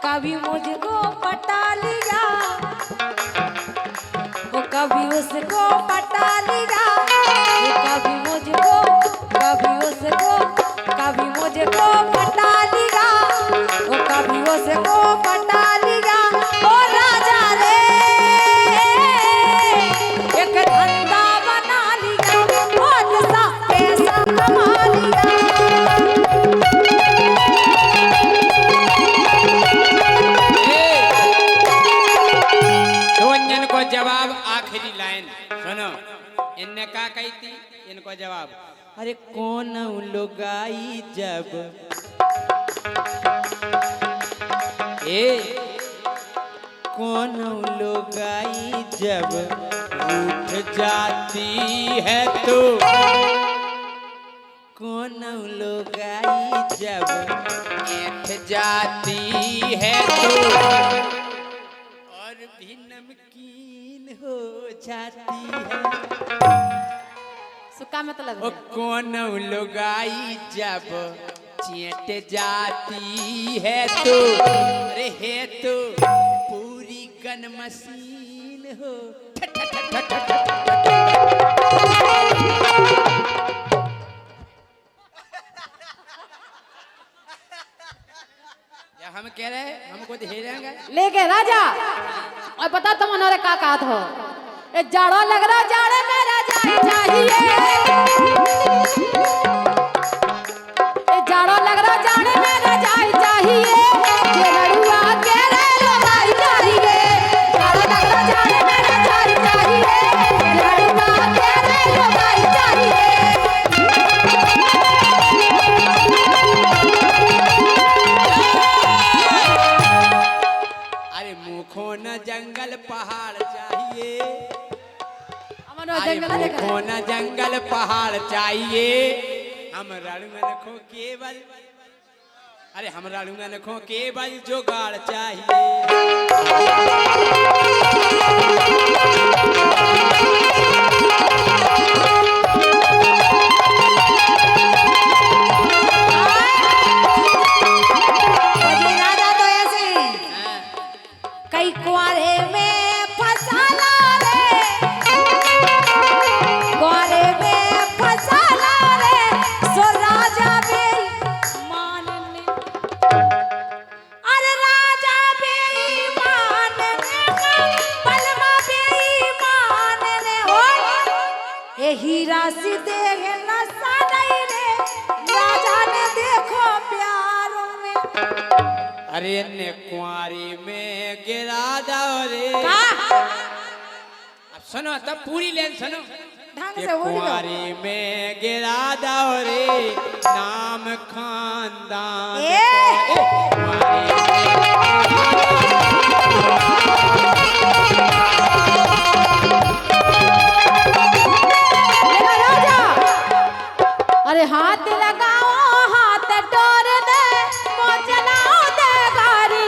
कभी मुझको पटा लिया, वो कभी उसको पटा लिया, कभी मुझको, कभी उसको, कभी मुझको पटा लिया, वो कभी उसको पटा लिया। ओ राजा रे एक धंधा बना लिया, बहुत सा पैसा कमा लिया। इनको जवाब आखिरी लाइन सुनो, इनने क्या कही थी? इनको जवाब, अरे कौन लुगाई जब कौन लुगाई जब उठ जाती है तो, कौन लुगाई जब उठ जाती है तो और भी नमकीन हो जाती है। सुक्का मतलब ओ कौन लुगाई जब चेट जाती है तो, अरे है तो पूरी गन मशीन हो। या हम कह रहे हैं हमको धेरेंगे लेके राजा और बता तुम उन्होंने क्या कहा था? ए जाड़ा लग रहा, जाड़े में राजा चाहिए, ए जाड़ा लग रहा, जाड़े में राजा चाहिए, ये लड़ुआ के रे लगाई चाहिए, जाड़ा लग रहा, जाड़े में राजा चाहिए, ये लड़ुआ के रे लगाई चाहिए। अरे मुखो न जंगल पहाड़ चाहिए, मुखो न जंगल पहाड़ चाहिए, हम रणगन को केवल, अरे हम रणगन को केवल जुगाड़ चाहिए। कई कुआरे में फसाला रे, कुआरे में फसाला रे, सो राजा बेईमान ने, अरे राजा बेईमान ने, पलमा बेईमान ने, हो ए हीरा सी देह नसा नहीं रे, राजा ने देखो प्यारों में। अरे ने कुंवारी में गिरा दो रे, अब सुनो तब पूरी लाइन सुनो, ढंग से बोलो। कुंवारी में गिरा दो रे, नाम खानदान राजा, अरे हाथ लगाओ, हाथ डोर दे, मोचनाओ दे गारी,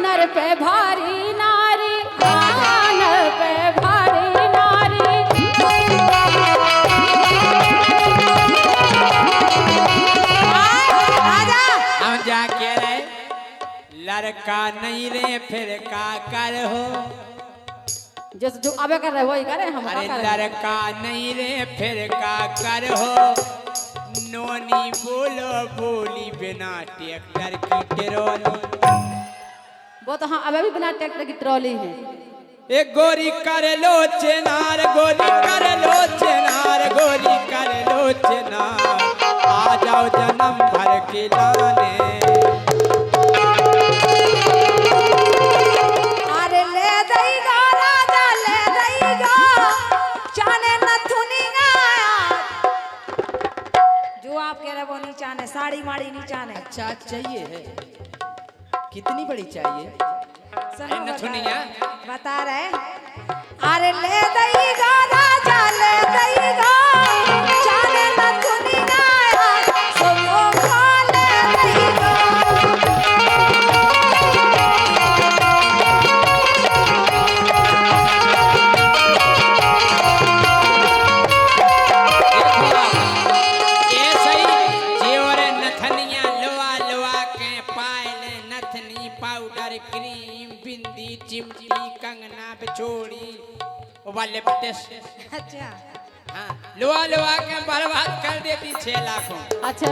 नर पे भारी नारी, नर पे भारी नारी। राजा हम जाके रे लड़का नहीं रे फिर का कर हो, जैसे जो अबे कर रहे वही करे हम। अरे लड़का नहीं रे फिर का कर हो, नोनी बोलो बोली बिना ट्रैक्टर की ट्रॉली, वो तो हाँ अबे भी बिना ट्रैक्टर की ट्रॉली है। एक गोरी कर लो चेनार, गोरी कर लो चेनार, गोरी कर लो चेनार, आ जाओ जन्म भर के लाने। अरे ले देगा राजा, ले देगा, चाने नथुनिया, जो आप कह रहे वो नहीं चाने, साड़ी माड़ी नहीं चाने। अच्छा चाहिए है, कितनी बड़ी चाहिए? सुनो नथुनिया बता रहे, अरे ले देगा राजा, ले देगा, चाने नथुनिया, सुनो खा ले देगा। ये सही, जे और नथनिया लोआ लोआ के पायल नथनी पाउडर पाउडर क्रीम बिंदी चिमटी कंगना बिछोड़ी वाले बटेस अच्छा हाँ लोआ लोआ के बर्बाद कर देती 6 लाखों अच्छा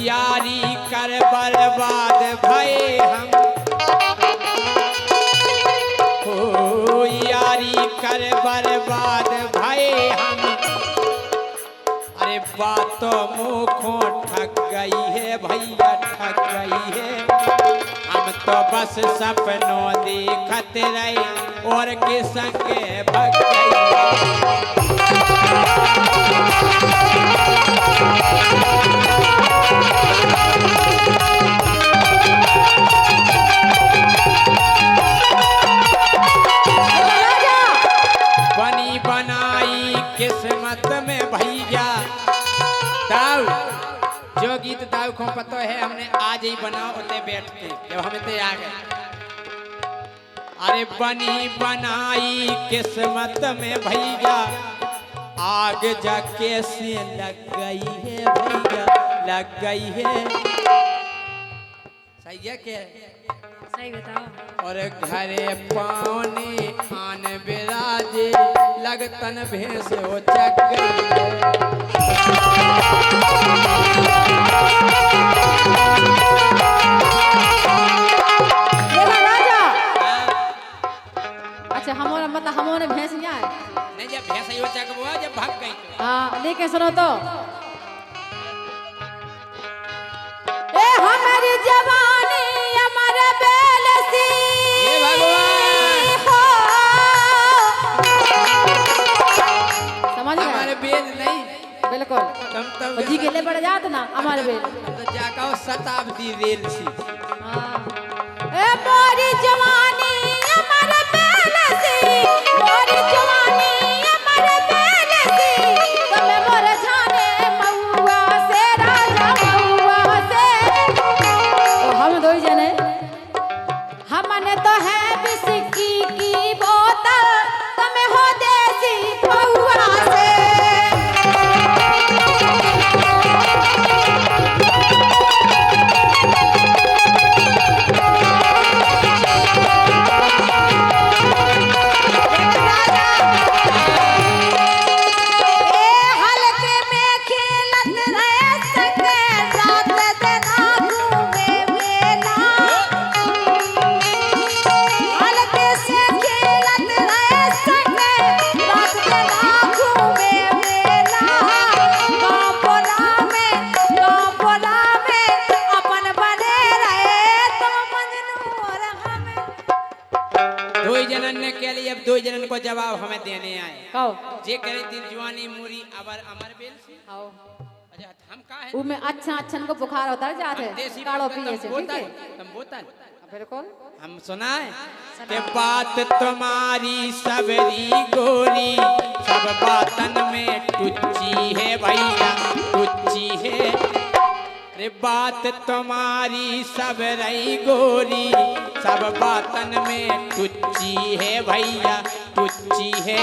यारी कर बर्बाद भये हम हो यारी कर बर्बाद भये हम अरे बातों मुखों ठग गई है भैया ठग गई है हम तो बस सपनों देखत रहे और के संगे भग गई बनी बनाई किस्मत में भैया दाऊ जो गीत दाऊ को पता है हमने आज ही बनाओ उतने बैठते जब हमें ते आ गए अरे बनी बनाई किस्मत में भैया आग जाके से लग गई है भैया लग गई है सही है क्या सही बताओ और घरे पानी आन बिराजे लगतन भैंस हो चक गई ये राजा अच्छा हमारा मतलब हमारे भैंस नहीं आए नहीं जब भैंस हो चक हुआ जब भाग गई तो हाँ लेके सुनो तो ए हमारी जवानी हमारे बेल सी ये भगवान हो समझ गए हमारे बेल नहीं बिल्कुल तुम तो जी के लिए बढ़ जात ना हमारे बेल तो जाकाओ शताब्दी रेल सी हाँ ए मोरी जवानी हमारे बेल सी मोरी जवानी हमारे बेल सी तुम्हें मोर जाने महुआ से राजा महुआ से तो हम दो ही जने हमने तो है बिस्की की बोतल तुम्हें हो देसी महुआ से हल्के में खेलत रहे संगे रात दिन घूमे मेला हल्के से खेलत रहे संगे रात दिन घूमे मेला गाँव बोला में अपन बने रहे तो मजनू और हमें दो ही जनन ने के लिए अब 2 जनन को जवाब हमें देने आए कहो जे करे दिल जवानी मूरी अबर अमर बेल सी आओ अच्छा हम का है उनमें अच्छा अच्छा को बुखार होता है जाते देसी काढ़ो बोतल, पिए से ठीक है तुम बोतल बिल्कुल हम सुनाए के बात तुम्हारी सबरी गोरी सब बातन में टुच्ची है भैया टुच्ची है रे बात तुम्हारी सब रही गोरी सब बातन में टुच्ची है भैया टुच्ची है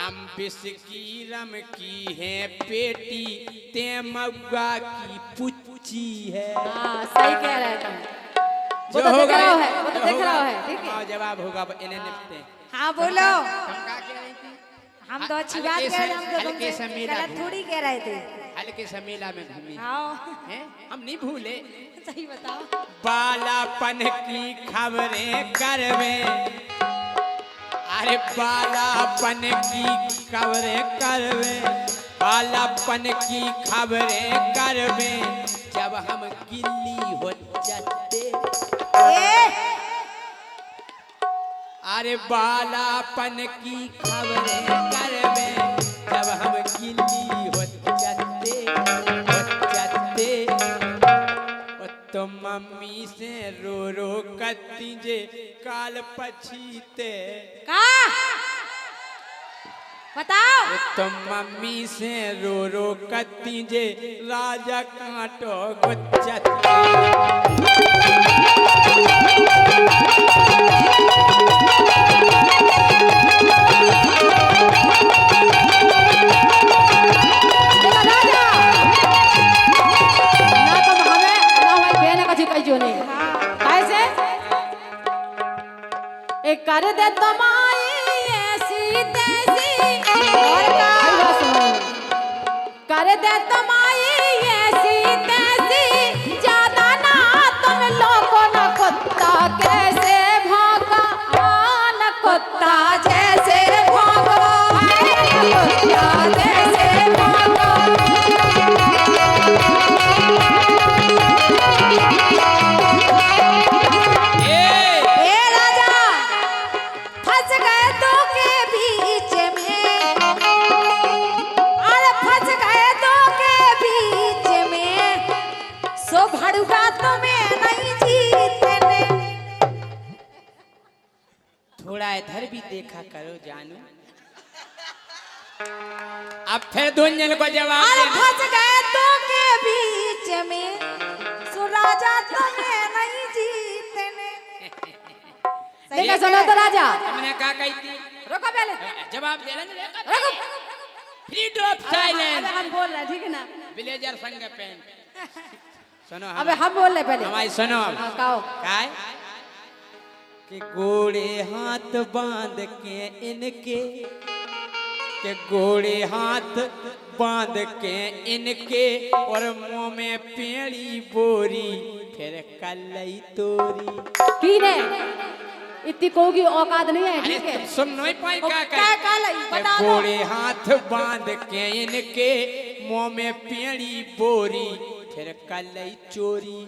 हम बिस्की रम की है पेटी ते मग्गा की पुच्ची है हाँ सही कह रहे तुम वो जो तो देख होगा रहा है वो तो जो देख होगा, रहा है ठीक है हाँ, जवाब होगा इन्हें निपटे हाँ बोलो हम क्या कह रही थी हम तो अच्छी बात हल्के कह रहे हैं हम तो हल्के तुमसे से मेला गलत थोड़ी कह रहे थे हल्के से मेला में घूमी हाँ हैं हम नहीं भूले सही बताओ बालापन की खबरें करवे अरे बालापन की खबरें करवे बालापन की खबरें करवे जब हम गिल्ली हो जाते अरे बालापन की खबरें करवे जब हम गिल्ली हो जाते तो मम्मी से रो रो कती जे काल पछीते का बताओ तो मम्मी से रो रो कती जे राजा कांटो गुच्चते ना तुम हमें ना हमारी बहन का कहीं जो नहीं हाँ एक कर दे तमाई ऐसी तैसी और कर दे तमाई ऐसी तैसी ज्यादा ना तुम लोगों न कुत्ता कैसे भौंका न कुत्ता जैसे भौंका कुत्ता जैसे भौंका ए राजा फंस गए दो के बीच में अरे फंस गए दो के बीच में सो भड़ुआ तुम्हें नहीं जीतने थोड़ा इधर भी देखा करो जानू। अब फिर दुनिया को जवाब अरे देना। फंस गए दो के बीच में सो राजा तुम्हें नहीं जीतने देखा सुनो तो राजा हमने क्या कही थी? रुको पहले जवाब दे रहे रुको फ्रीडम ऑफ साइलेंस। हम बोल रहे हैं ठीक है ना विलेजर संग पेन सुनो अबे हम बोल रहे पहले हमारी सुनो हाँ कहो काय कि गोड़े हाथ बांध के इनके के गोड़े हाथ बांध के इनके और मुंह में पेड़ी बोरी फिर कलई तोरी की ने इतनी कोगी औकात नहीं है अरे ठीक है सुन नहीं पाई क्या क्या काला बता दो गोड़े हाथ बांध के इनके मुंह में पेड़ी बोरी फिर कलई चोरी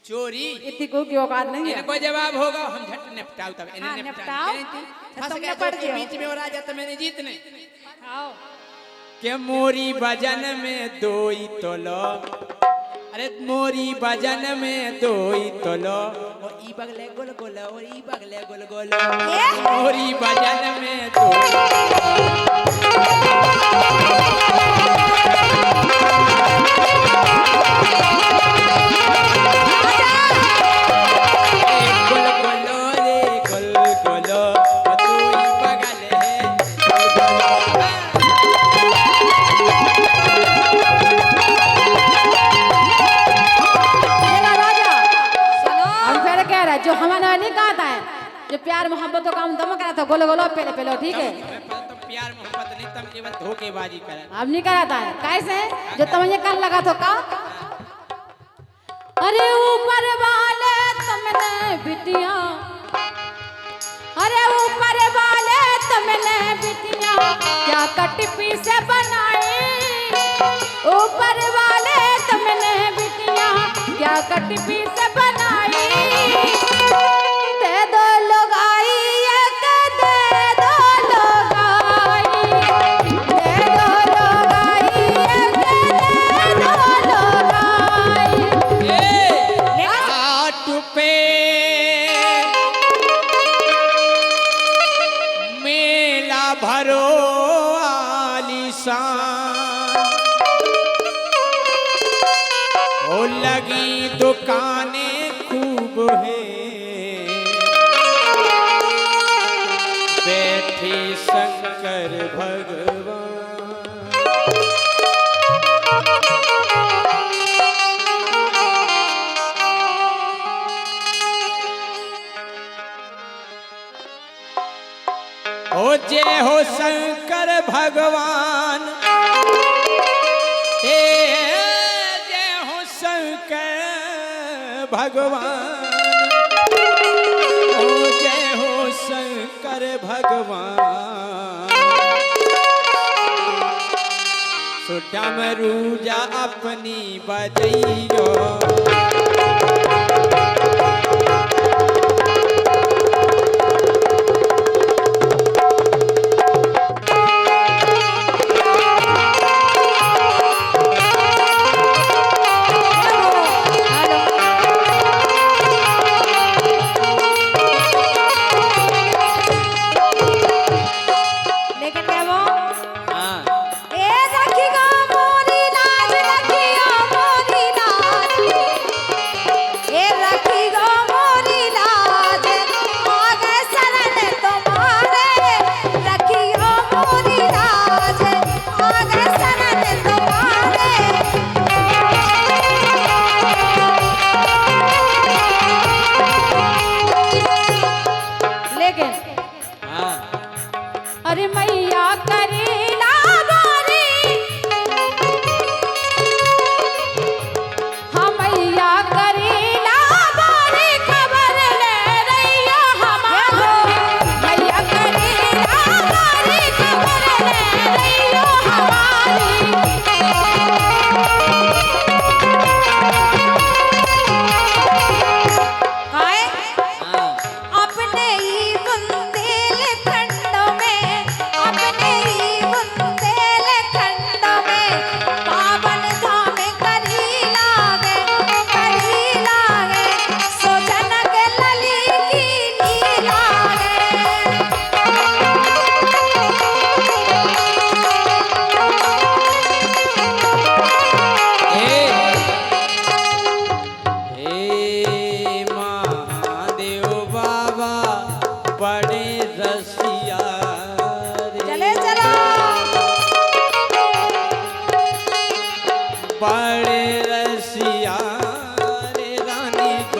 चोरी इतनी कोगी औकात नहीं है इनको जवाब होगा हम झट निपटाओ तब इन्हें हाँ, निपटाओ निपटाओ। फंस तुमने गए पढ़ दो के दिया। बीच में और आ जाता मैंने जीतने आओ के मोरी भजन में दोई तोलो अरे मोरी भजन में दोई तोलो और ई बगले गोल गोल और ई बगले गोल गोल मोरी भजन में दोई गोल गोलो रे गोल गोलो और दोई बगले गोल गोलो मेरा राजा सुनो हम फिर कह रहे हैं, जो हमारा नहीं कहा था जो प्यार मोहब्बत का काम दम करा था गोलो गोलो पहले पहले ठीक है तो प्यार मोहब्बत नहीं तुम केवल धोखेबाजी करा अब नहीं करा था कैसे जो तुम ये कर लगा तो का अरे ऊपर वाले तुमने बिटिया अरे ऊपर वाले तुमने बिटिया क्या कटपी से बनाई ऊपर वाले तुमने बिटिया क्या कटपी से बनाई दे दो लुगाई एक दे दो लुगाई दे दो लुगाई एक दे दो लुगाई आट पे मेला भरो आलीशान ओ लगी दुकानें खूब है बैठे शंकर भगवान ओ जय हो शंकर भगवान हे जय हो शंकर भगवान ओ जय हो शंकर भगवान सो डमरूजा अपनी बजैयो लेकिन क्या वो हाँ ए रखियो मोरी लाज रखियो मोरी लाज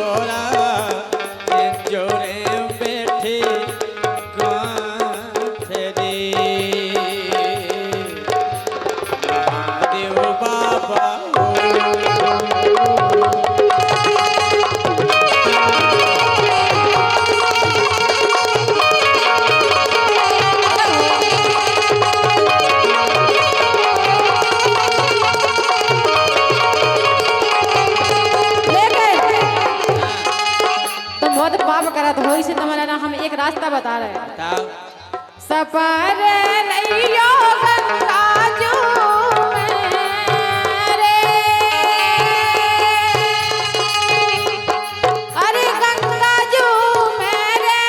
तोरा जोरे बैठे गाँठ रे महादेव बाबा तुम बहुत पाप करा तो होई से तुम्हारा ना हम एक रास्ता बता रहे हैं। बताओ सफर नैयो गंगा जू मेरे अरे गंगा जू मेरे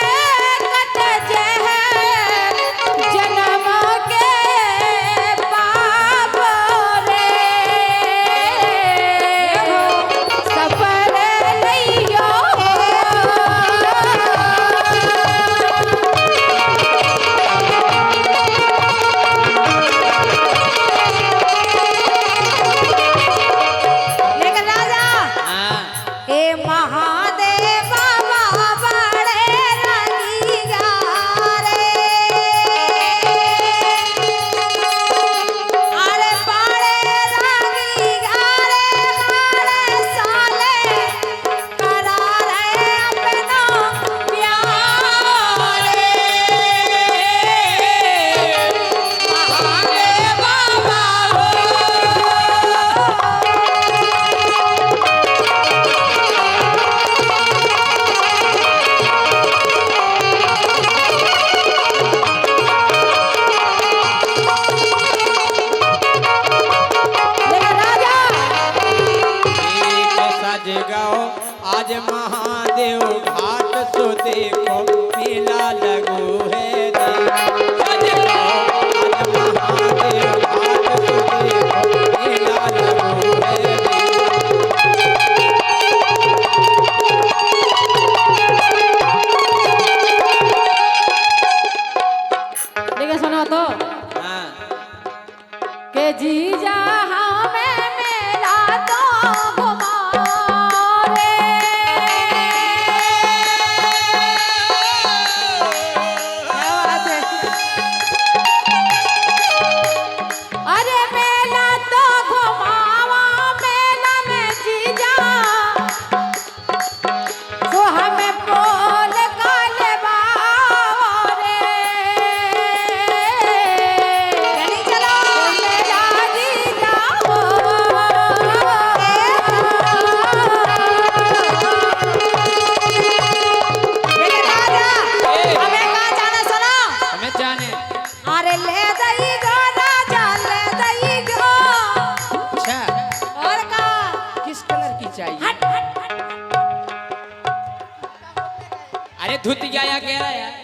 कट जहर जन्म के पाप रे सफर नैयो लेकिन राजा हाँ ए महादेव बाबा बड़े रंगीगा रे अरे बड़े रंगीगा रे हमारे साले करा रे अपना प्यार रे महादेव बाबा लेकिन राजा एक सज गाओ आज महादेव घाट सो देखो मेला लगो है रे सज गाओ आज महादेव घाट सो देखो मेला लगो है रे लेकिन सुनो तो हाँ के जीजा हमें मेला तो घुमा रे क्या बात है? अरे मेला तो घुमावा मेला में जीजा तो हमें बोल काले बाबा रे चली चलो मेला जीजा हो लेकिन राजा हमें कहाँ जाना सुनो हमें जाने अरे ले दई गो राजा ले दई गो अच्छा और का किस कलर की चाहिए हट हट हट अरे धुत गया कह रहा है